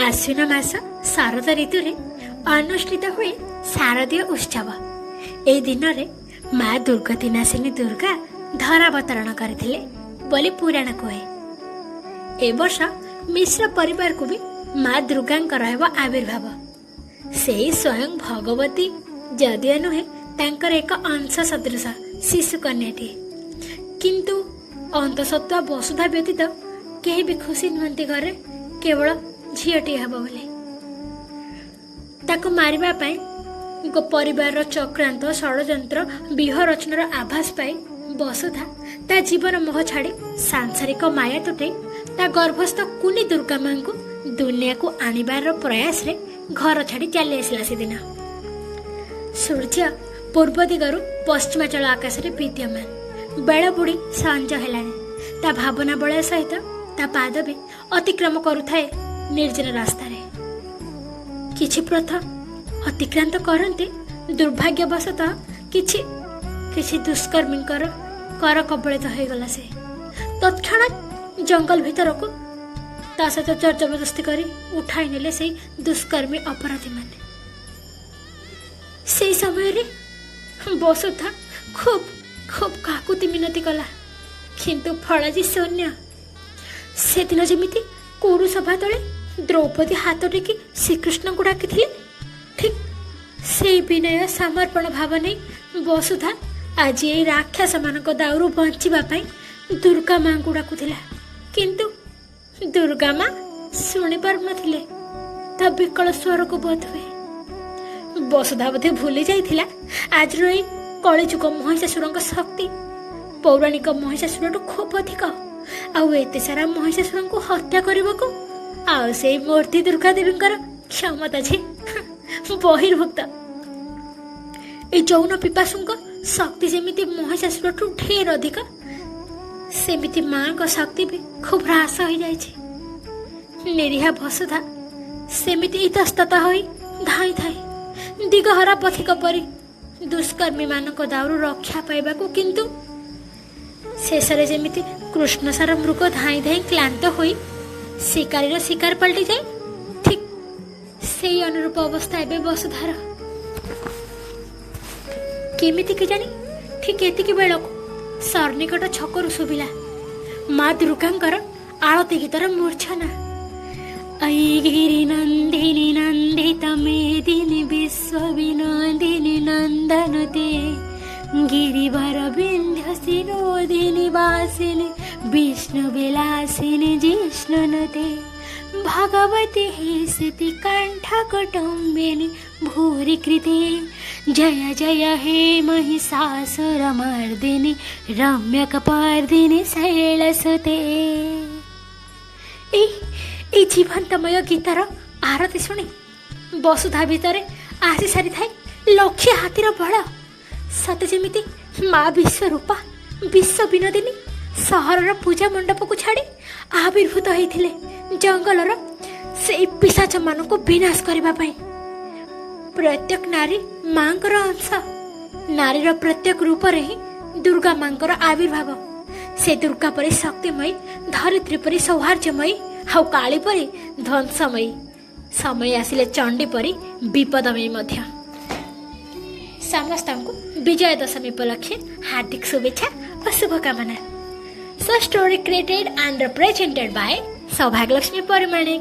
आश्विन मास शरद ऋतु अनुष्ठित हुए शारदीय उत्सव। ए दिन रे माँ दुर्गति नाशिनी दुर्गा धरावतरण करथिले बोली पुराण कहे। ए वर्ष मिश्र परिवार को भी माँ दुर्गा आविर्भाव। से स्वयं भगवती जदियो नुहे तांकर एक अंश सदृश शिशु कन्याटी, किंतु अंतसत्वा वसुधा व्यतीत केही भी खुशी नुहंती घरे केवल झीटी हे बोले। ताको मारिबा पाई परिवार चक्रांत षड़यंत्र व्यूह रचनार आभास पाई वसुधा ता जीवन मोह छाड़ी सांसारिक माया तुटे ता गर्भस्थ कुनी दुर्गा मां को दुनिया को आनिबार प्रयास रे घर छाड़ी चली आसला। से दिन सूर्य पूर्व दिगरु पश्चिमाचल आकाश रे विद्यमान। बेल बुड़ी सांज हेलानी। ता भावना बलय सहित ता पाद भी अतिक्रम करुथाए निर्जन रास्ता रे। किछि प्रथा अतिक्रांत करते दुर्भाग्यवशतः किछि दुष्कर्मींकर कर कबलित हो गला। से तत्क्षणात जंगल भीतर को ता सहित चोर जबरदस्ती करी उठाई नेले से दुष्कर्मी अपराधी माने। से समय रे वसुधा खूब खूब काकुति मिनती कला, किंतु फलाजी शून्य। से दिन जमिति कुरु सभा तले द्रौपदी हाथ टेकी श्रीकृष्ण को डाकी, ठीक से विनय समर्पण भाव नहीं वसुधा आज ये राक्षस मानक दाउरु बंचिबा पई दुर्गा मां को डाकुथिला। किंतु दुर्गा मां सुनि पार नथिले। ता विकल स्वर को बोध हुए वसुधा बोधे भूली जाइथिला आज रही कलिजुग महिषासुर शक्ति पौराणिक महिषासुर खूब अधिक। आउ एते सारा महिषासुर को हत्या करबको आउ से मूर्ति दुर्गा देवींकर क्षमता जे बहिर्भुक्त। ए जौन पिपासुंक शक्ति जेमिति महिषासुर ठू ढेर अधिक, सेमिति मां को शक्ति भी खूब ह्रास हो जाइछे। निरीहा वसुधा सेमिति इतस्तत होई धाई थाए दिगहरा पथिक परी दुष्कर्मी मानक दाउरु रक्षा पाइबाकू, किंतु शेषरे जेमिति कृष्णसार मृग धाई धाई क्लांत होई शिकारीर शिकार पलटि जाए, ठीक से अनुरूप अवस्था एबे वसुधार। केमिति के जानी ठीक एतिकी बेलको सरनिकट छकरु सुबिला माँ दुर्गांकर आळती गीतर मूर्छना। ऐ गिरि नंदिनी नंदित मेदिनी विश्व विनोदिनी नंदनुते गिरिवर विंध्य शिरोदिनी वासिनी विष्णु विलासिनी जिष्णुनुते भगवती हे सिति कंठ कुटुंबिनी भूरि कृते जय जय हे महिषासुर मर्दिनी रम्य कपर्दिनी शैलसुते। ए जीवंतमय गीतार आरती शुणी वसुधा भितर आसी सारी थाए लक्ष्य हाथीर बल। सते जेमिति माँ विश्वरूपा विश्व विनोदिनी सहरर पूजा मंडप को छाड़ी आविर्भूत होइथिले जंगलर से पिशाच मानक विनाश करबा पई। प्रत्येक नारी मांकर अंश। नारीर प्रत्येक रूप रे ही दुर्गा मांकर आविर्भाव। से दुर्गा परी शक्तिमयी, धरित्री परी सौहार्द्यमयी, हाउ काली परी ध्वंसमयी, समय आसिले चंडी परी विपदमयी मध्य। समस्तଙ୍କୁ विजय दशमी उपलक्षे हार्दिक शुभेच्छा और शुभकामना। So story created and represented by सौभाग्यलक्ष्मी परिमाणिक।